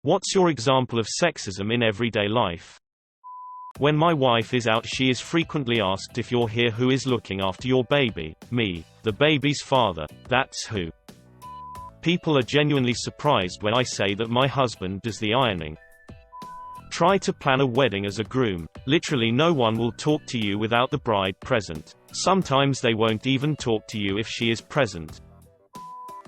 What's your example of sexism in everyday life? When my wife is out, she is frequently asked, if you're here, who is looking after your baby? Me, the baby's father. That's who. People are genuinely surprised when I say that my husband does the ironing. Try to plan a wedding as a groom. Literally no one will talk to you without the bride present. Sometimes they won't even talk to you if she is present.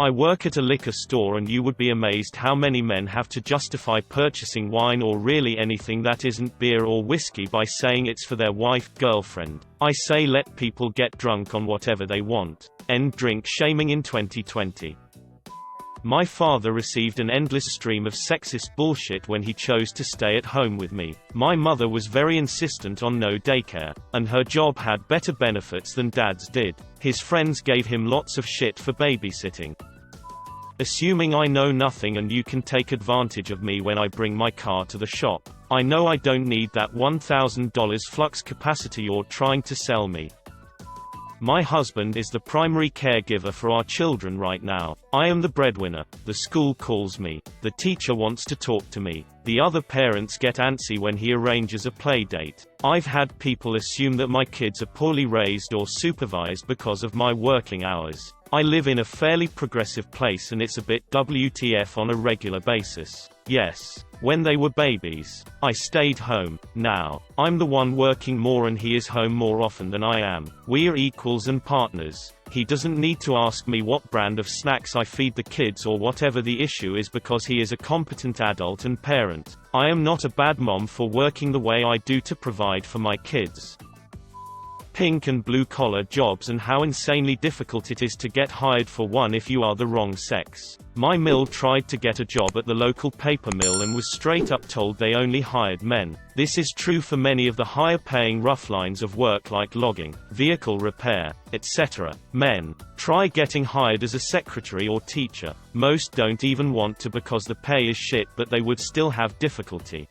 I work at a liquor store, and you would be amazed how many men have to justify purchasing wine or really anything that isn't beer or whiskey by saying it's for their wife, girlfriend. I say let people get drunk on whatever they want. End drink shaming in 2020. My father received an endless stream of sexist bullshit when he chose to stay at home with me. My mother was very insistent on no daycare, and her job had better benefits than dad's did. His friends gave him lots of shit for babysitting. Assuming I know nothing and you can take advantage of me when I bring my car to the shop. I know I don't need that $1,000 flux capacitor you're trying to sell me. My husband is the primary caregiver for our children right now. I am the breadwinner. The school calls me. The teacher wants to talk to me. The other parents get antsy when he arranges a play date. I've had people assume that my kids are poorly raised or supervised because of my working hours. I live in a fairly progressive place, and it's a bit WTF on a regular basis. Yes. When they were babies, I stayed home. Now, I'm the one working more and he is home more often than I am. We are equals and partners. He doesn't need to ask me what brand of snacks I feed the kids or whatever the issue is, because he is a competent adult and parent. I am not a bad mom for working the way I do to provide for my kids. Pink and blue-collar jobs, and how insanely difficult it is to get hired for one if you are the wrong sex. My mill tried to get a job at the local paper mill and was straight up told they only hired men. This is true for many of the higher-paying rough lines of work like logging, vehicle repair, etc. Men. Try getting hired as a secretary or teacher. Most don't even want to because the pay is shit, but they would still have difficulty.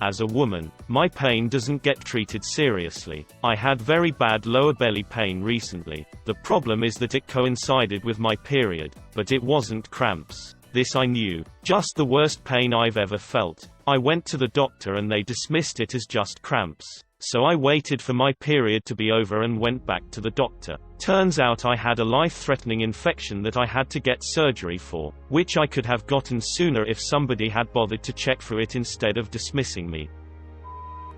As a woman, my pain doesn't get treated seriously. I had very bad lower belly pain recently. The problem is that it coincided with my period, but it wasn't cramps. This I knew. Just the worst pain I've ever felt. I went to the doctor and they dismissed it as just cramps. So I waited for my period to be over and went back to the doctor. Turns out I had a life-threatening infection that I had to get surgery for, which I could have gotten sooner if somebody had bothered to check for it instead of dismissing me.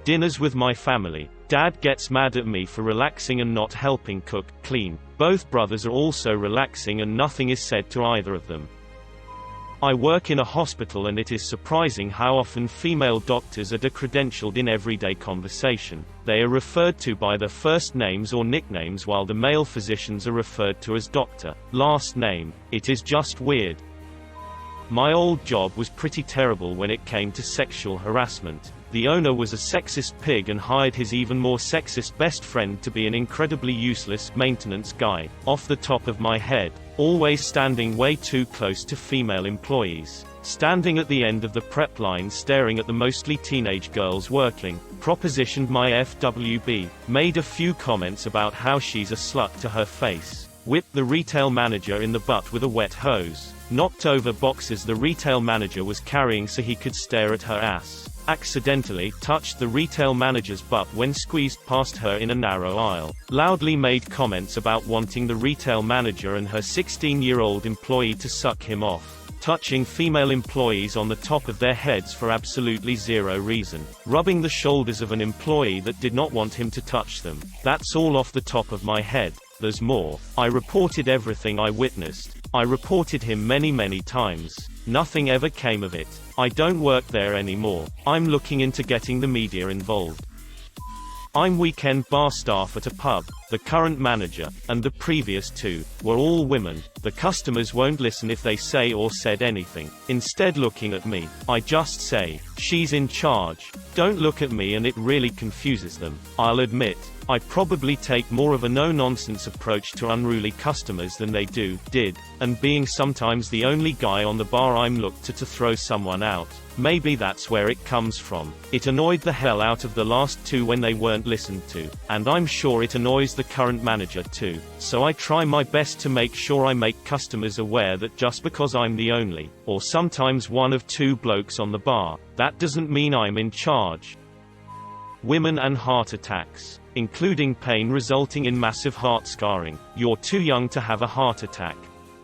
Dinners with my family. Dad gets mad at me for relaxing and not helping cook, clean. Both brothers are also relaxing and nothing is said to either of them. I work in a hospital, and it is surprising how often female doctors are decredentialed in everyday conversation. They are referred to by their first names or nicknames, while the male physicians are referred to as doctor, last name. It is just weird. My old job was pretty terrible when it came to sexual harassment. The owner was a sexist pig and hired his even more sexist best friend to be an incredibly useless maintenance guy. Off the top of my head, always standing way too close to female employees. Standing at the end of the prep line staring at the mostly teenage girls working. Propositioned my FWB. Made a few comments about how she's a slut to her face. Whipped the retail manager in the butt with a wet hose. Knocked over boxes the retail manager was carrying so he could stare at her ass. Accidentally touched the retail manager's butt when squeezed past her in a narrow aisle. Loudly made comments about wanting the retail manager and her 16-year-old employee to suck him off. Touching female employees on the top of their heads for absolutely zero reason. Rubbing the shoulders of an employee that did not want him to touch them. That's all off the top of my head. There's more. I reported everything I witnessed. I reported him many times. Nothing ever came of it. I don't work there anymore. I'm looking into getting the media involved. I'm weekend bar staff at a pub. The current manager, and the previous two, were all women. The customers won't listen if they say or said anything. Instead looking at me, I just say, "She's in charge." Don't look at me and it really confuses them. I'll admit, I probably take more of a no-nonsense approach to unruly customers than they did, and being sometimes the only guy on the bar I'm looked to throw someone out. Maybe that's where it comes from. It annoyed the hell out of the last two when they weren't listened to, and I'm sure it annoys the current manager too. So I try my best to make sure I make customers aware that just because I'm the only, or sometimes one of two blokes on the bar, that doesn't mean I'm in charge. Women and heart attacks, including pain resulting in massive heart scarring. You're too young to have a heart attack.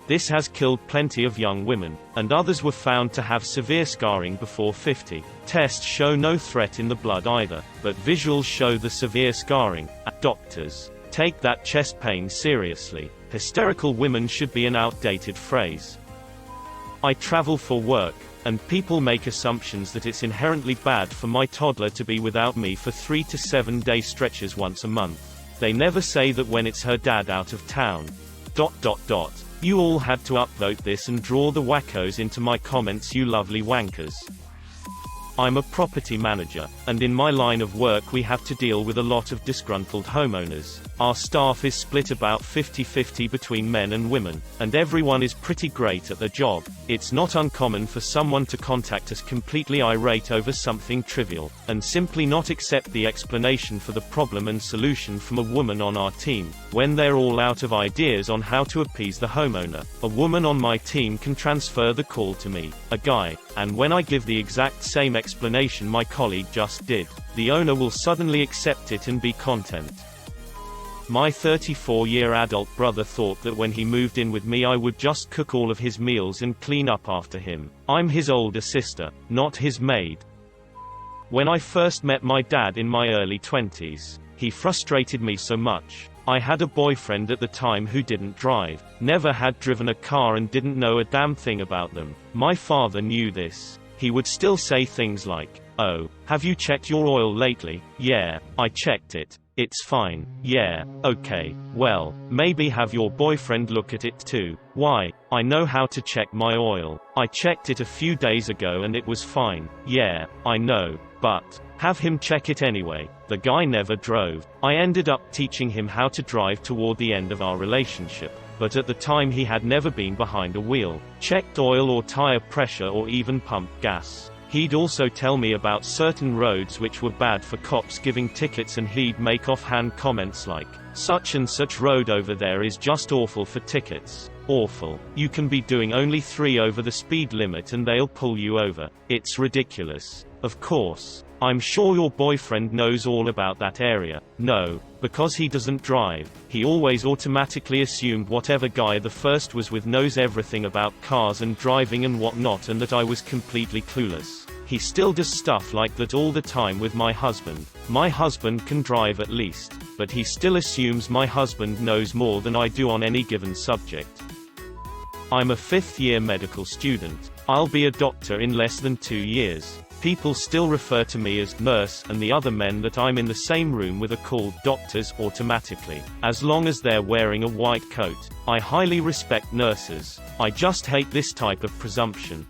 This has killed plenty of young women, and others were found to have severe scarring before 50. Tests show no threat in the blood either, but visuals show the severe scarring. Doctors, take that chest pain seriously. Hysterical women should be an outdated phrase. I travel for work, and people make assumptions that it's inherently bad for my toddler to be without me for 3 to 7 day stretches once a month. They never say that when it's her dad out of town. You all had to upvote this and draw the wackos into my comments, you lovely wankers. I'm a property manager, and in my line of work we have to deal with a lot of disgruntled homeowners. Our staff is split about 50-50 between men and women, and everyone is pretty great at their job. It's not uncommon for someone to contact us completely irate over something trivial, and simply not accept the explanation for the problem and solution from a woman on our team. When they're all out of ideas on how to appease the homeowner, a woman on my team can transfer the call to me, a guy, and when I give the exact same explanation my colleague just did, the owner will suddenly accept it and be content. My 34-year adult brother thought that when he moved in with me I would just cook all of his meals and clean up after him. I'm his older sister, not his maid. When I first met my dad in my early 20s, he frustrated me so much. I had a boyfriend at the time who didn't drive, never had driven a car and didn't know a damn thing about them. My father knew this. He would still say things like, "Oh, have you checked your oil lately?" "Yeah, I checked it. It's fine." "Yeah, okay, well, maybe have your boyfriend look at it too." "Why? I know how to check my oil. I checked it a few days ago and it was fine." "Yeah, I know, but have him check it anyway." The guy never drove. I ended up teaching him how to drive toward the end of our relationship, but at the time he had never been behind a wheel, checked oil or tire pressure or even pumped gas. He'd also tell me about certain roads which were bad for cops giving tickets, and he'd make offhand comments like, "Such and such road over there is just awful for tickets. Awful. You can be doing only 3 over the speed limit and they'll pull you over. It's ridiculous." Of course, I'm sure your boyfriend knows all about that area. No, because he doesn't drive, he always automatically assumed whatever guy the first was with knows everything about cars and driving and whatnot, and that I was completely clueless. He still does stuff like that all the time with my husband. My husband can drive at least, but he still assumes my husband knows more than I do on any given subject. I'm a 5th-year medical student. I'll be a doctor in less than 2 years. People still refer to me as nurse, and the other men that I'm in the same room with are called doctors automatically, as long as they're wearing a white coat. I highly respect nurses. I just hate this type of presumption.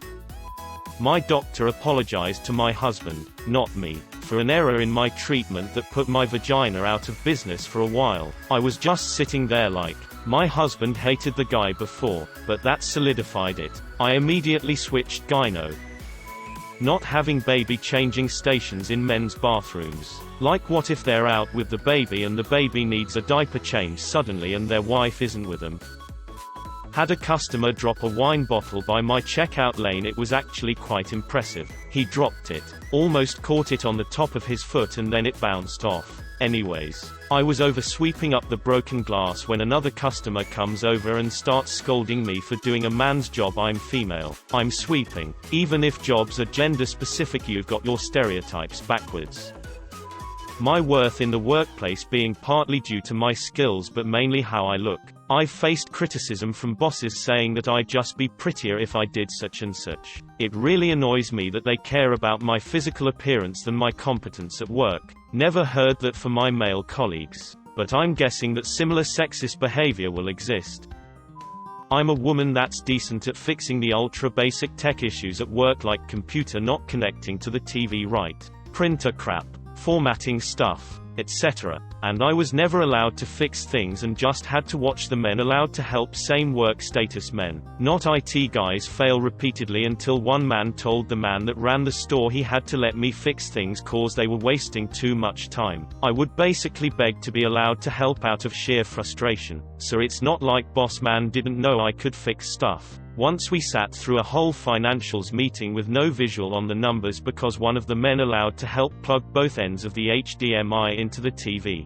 My doctor apologized to my husband, not me, for an error in my treatment that put my vagina out of business for a while. I was just sitting there like, my husband hated the guy before, but that solidified it. I immediately switched gyno. Not having baby changing stations in men's bathrooms. Like, what if they're out with the baby and the baby needs a diaper change suddenly and their wife isn't with them? Had a customer drop a wine bottle by my checkout lane. It was actually quite impressive. He dropped it, almost caught it on the top of his foot, and then it bounced off. Anyways, I was over sweeping up the broken glass when another customer comes over and starts scolding me for doing a man's job. I'm female. I'm sweeping. Even if jobs are gender specific, you've got your stereotypes backwards. My worth in the workplace being partly due to my skills but mainly how I look. I've faced criticism from bosses saying that I'd just be prettier if I did such and such. It really annoys me that they care about my physical appearance than my competence at work. Never heard that for my male colleagues, but I'm guessing that similar sexist behavior will exist. I'm a woman that's decent at fixing the ultra basic tech issues at work, like computer not connecting to the TV right, printer crap, formatting stuff, etc. And I was never allowed to fix things and just had to watch the men allowed to help same work status men, not IT guys fail repeatedly until one man told the man that ran the store he had to let me fix things cause they were wasting too much time. I would basically beg to be allowed to help out of sheer frustration, so it's not like boss man didn't know I could fix stuff. Once we sat through a whole financials meeting with no visual on the numbers because one of the men allowed to help plug both ends of the HDMI into the TV.